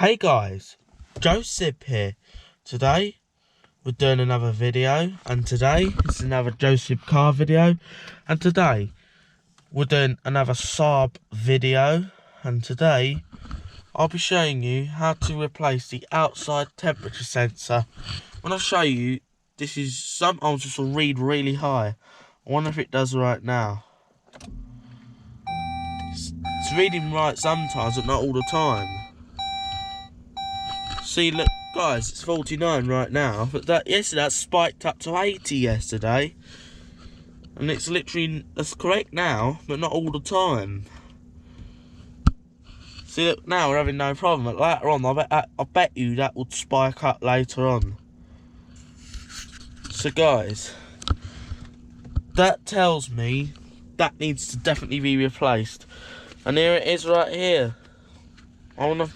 Hey guys, Joseph here. Today we're doing another video, and today it's another Joseph car video, and today we're doing another Saab video, and today I'll be showing you how to replace the outside temperature sensor. When I show you, this is sometimes this will read really high. I wonder if it does right now. It's reading right sometimes, but not all the time. See, look, guys, it's 49 right now, but that spiked up to 80 yesterday, and it's literally, that's correct now, but not all the time. See, look, now we're having no problem, but later on, I bet you that would spike up later on. So, guys, that tells me that needs to definitely be replaced, and here it is right here. I want to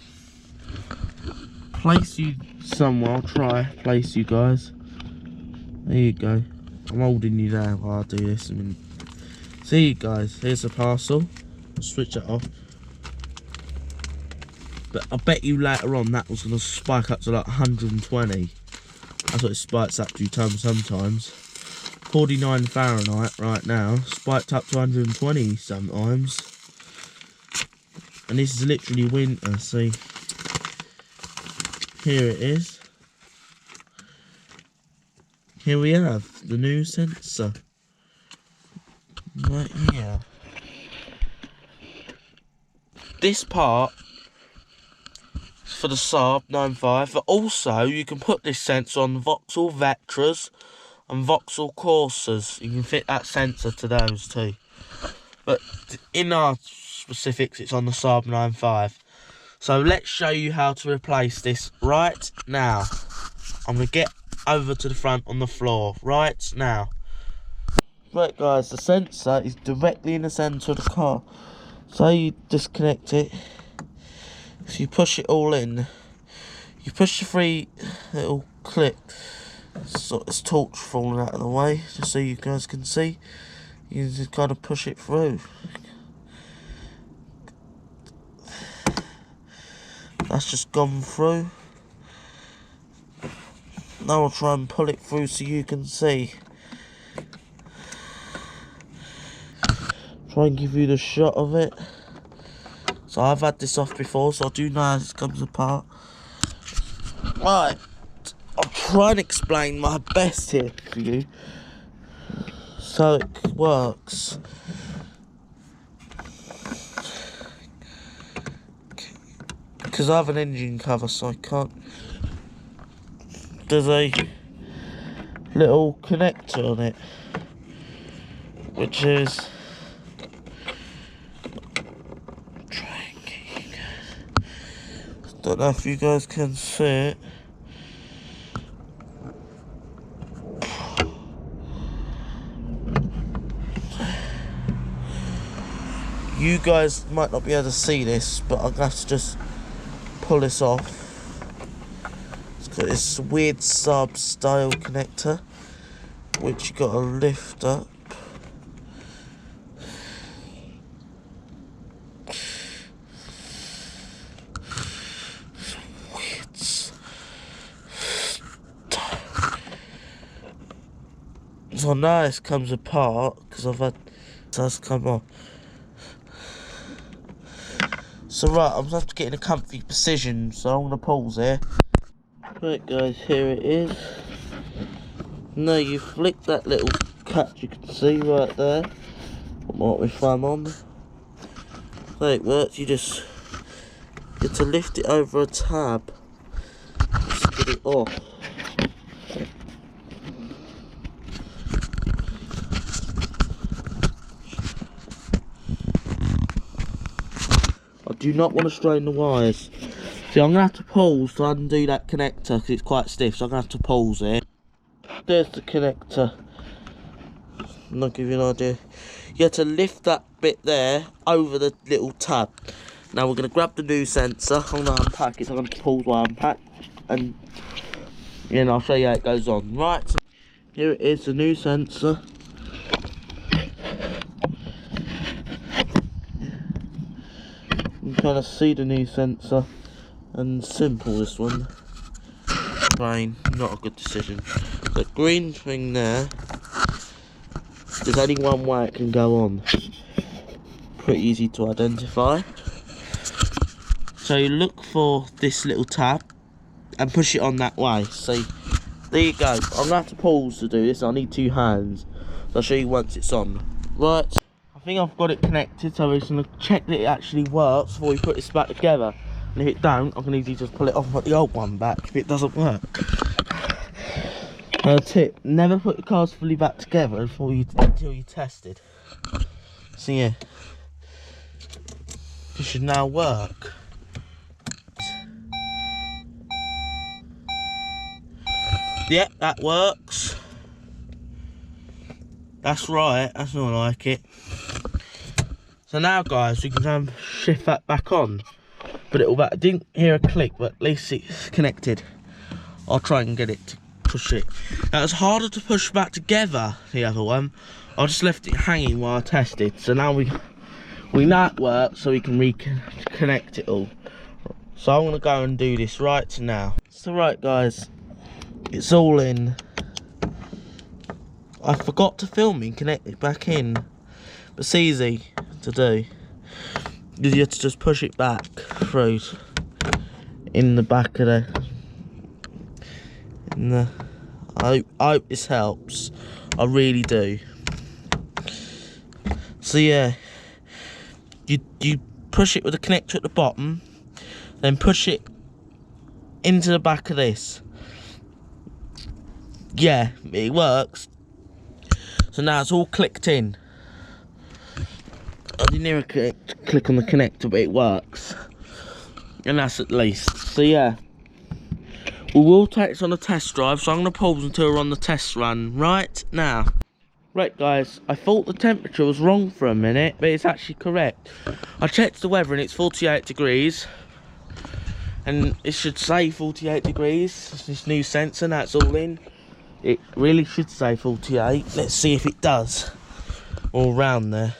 place you somewhere. I'll place you guys. There you go. I'm holding you there while I do this. See you guys, here's the parcel. I'll switch it off. But I bet you later on that was going to spike up to like 120. That's what it spikes up to sometimes. 49 Fahrenheit right now, spiked up to 120 sometimes. And this is literally winter, see. Here it is. Here we have the new sensor. Right here. This part is for the Saab 95, but also you can put this sensor on Vauxhall Vectras and Vauxhall Corsas. You can fit that sensor to those too. But in our specifics, it's on the Saab 95. So let's show you how to replace this right now. I'm going to get over to the front on the floor right now. Right guys, the sensor is directly in the centre of the car. So you disconnect it. So you push it all in. You push the three little clip. So this torch falling out of the way, just so you guys can see. You just got to push it through. That's just gone through. Now I'll try and pull it through so you can see. Try and give you the shot of it. So I've had this off before, so I do know how this comes apart. Right, I'll try and explain my best here for you, so it works. Because I have an engine cover, so I can't. There's a little connector on it, which is. Don't know if you guys can see it. You guys might not be able to see this, but I'm gonna have to just pull this off. It's got this weird Saab style connector, which you gotta lift up. So now this comes apart because I've had this come off. So right, I'm gonna have to get in a comfy position, so I'm gonna pause here. Right guys, here it is. Now you flick that little catch you can see right there. Put my thumb on. So it works, you just get to lift it over a tab. Just get it off. Do not want to strain the wires. See, I'm going to have to pause to undo that connector because it's quite stiff, so I'm going to have to pause it. There's the connector. And I'll give you an idea. You have to lift that bit there over the little tab. Now we're going to grab the new sensor. I'm going to unpack it, so I'm going to pause while I unpack. And then I'll show you how it goes on. Right, so here it is, the new sensor. You can kind of see the new sensor. and simple this one. Plain, not a good decision. The green thing there, there's only one way it can go on. Pretty easy to identify. So you look for this little tab and push it on that way. See, there you go. I'm going to have to pause to do this. I need 2 hands. So I'll show you once it's on. Right, I think I've got it connected, so we're just going to check that it actually works before we put this back together. And if it don't, I can easily just pull it off and put the old one back if it doesn't work. Tip, never put the cars fully back together until you tested. So yeah, this should now work. Yep, that works. That's right, that's not like it. So now guys, we can shift that back on. Put it all back. I didn't hear a click, but at least it's connected. I'll try and get it to push it. Now it's harder to push back together, the other one. I just left it hanging while I tested. So now we know it works, so we can reconnect it all. So I'm gonna go and do this right now. So right guys, it's all in. I forgot to film it and connect it back in, but it's easy to do. You have to just push it back through in the back of the. I hope this helps. I really do. So yeah, you push it with the connector at the bottom, then push it into the back of this. Yeah, it works. So now it's all clicked in. I didn't hear a click on the connector, but it works. And that's at least. So yeah, we will take this on a test drive, so I'm going to pause until we're on the test run right now. Right guys, I thought the temperature was wrong for a minute, but it's actually correct. I checked the weather and it's 48 degrees. And it should say 48 degrees. It's this new sensor, now it's all in. It really should say 48. Let's see if it does. All round there.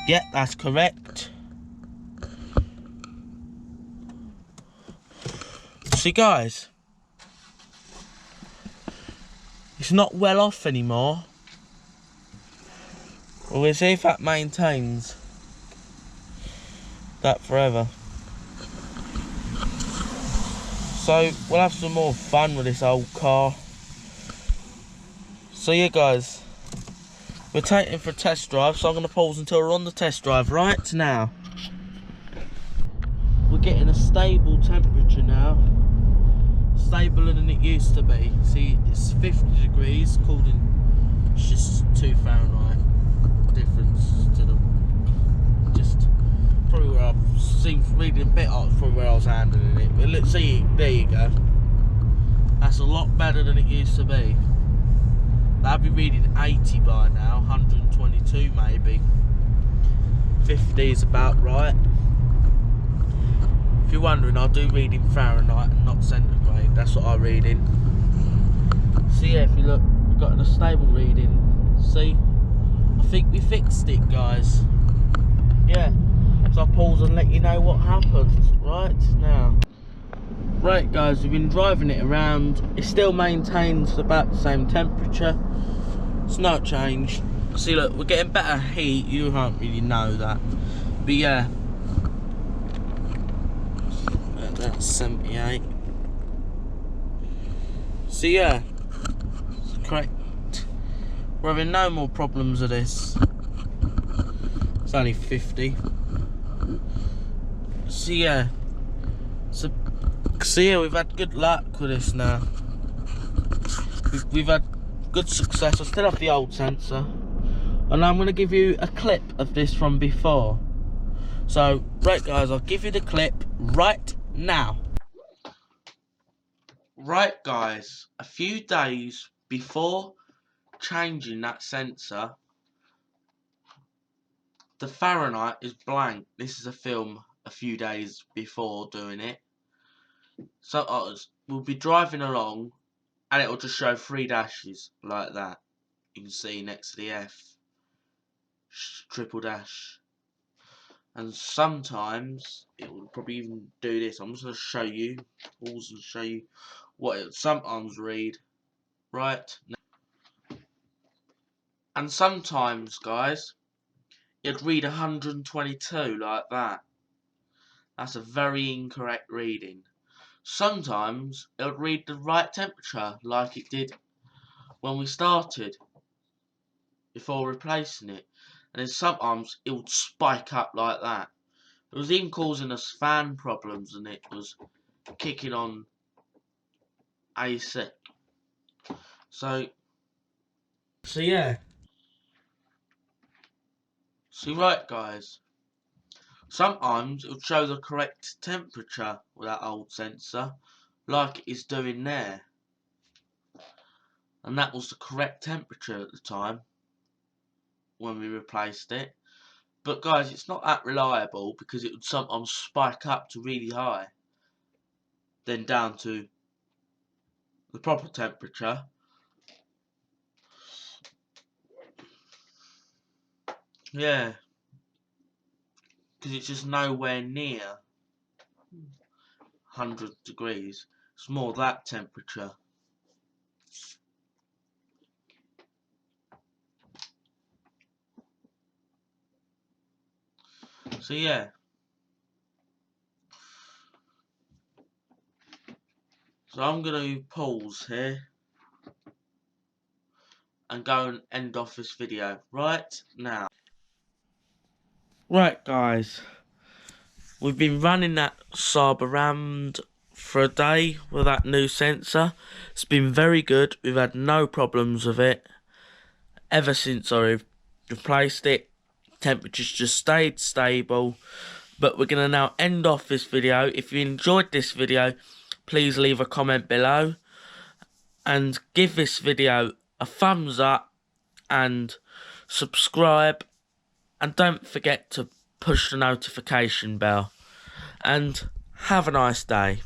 Yep, that's correct. See guys, it's not well off anymore. We'll see if that maintains that forever. So we'll have some more fun with this old car. So yeah guys, we're taking it for a test drive, so I'm going to pause until we're on the test drive right now. We're getting a stable temperature now. Stabler than it used to be. See, it's 50 degrees, it's just 2 Fahrenheit difference to the, just probably where I've seen reading a bit off, probably where I was handling it. But let's see, there you go. That's a lot better than it used to be. That'd be reading 80 by now, 122 maybe. 50 is about right. If you're wondering, I do read in Fahrenheit and not centigrade. That's what I read in. So yeah, if you look, we've got a stable reading. See, I think we fixed it, guys. Yeah, so I'll pause and let you know what happens right now. Right guys, we've been driving it around. It still maintains about the same temperature. It's not changed. See, look, we're getting better heat. You can't really know that, but yeah. That's 78. So yeah, it's correct. We're having no more problems with this. It's only 50. So yeah, so yeah, we've had good luck with this now. We've had good success. I still have the old sensor, and I'm going to give you a clip of this from before. So right guys, I'll give you the clip right now. Right guys, a few days before changing that sensor, the Fahrenheit is blank. This is a film a few days before doing it. So we'll be driving along and it'll just show 3 dashes like that. You can see next to the F, triple dash. And sometimes it will probably even do this. I'm just going to show you, pause and show you what it would sometimes read. Right. And sometimes, guys, it'd read 122 like that. That's a very incorrect reading. Sometimes it would read the right temperature like it did when we started before replacing it. And then sometimes it would spike up like that. It was even causing us fan problems, and it was kicking on AC. So yeah. So right, guys. Sometimes it would show the correct temperature with that old sensor, like it is doing there. And that was the correct temperature at the time when we replaced it. But guys, it's not that reliable because it would sometimes spike up to really high, then down to the proper temperature. Yeah, because it's just nowhere near 100 degrees. It's more that temperature. So yeah. So I'm going to pause here and go and end off this video right now. Right, guys, we've been running that Saab around for a day with that new sensor. It's been very good. We've had no problems with it ever since I replaced it. Temperature's just stayed stable. But we're going to now end off this video. If you enjoyed this video, please leave a comment below and give this video a thumbs up and subscribe. And don't forget to push the notification bell. And have a nice day.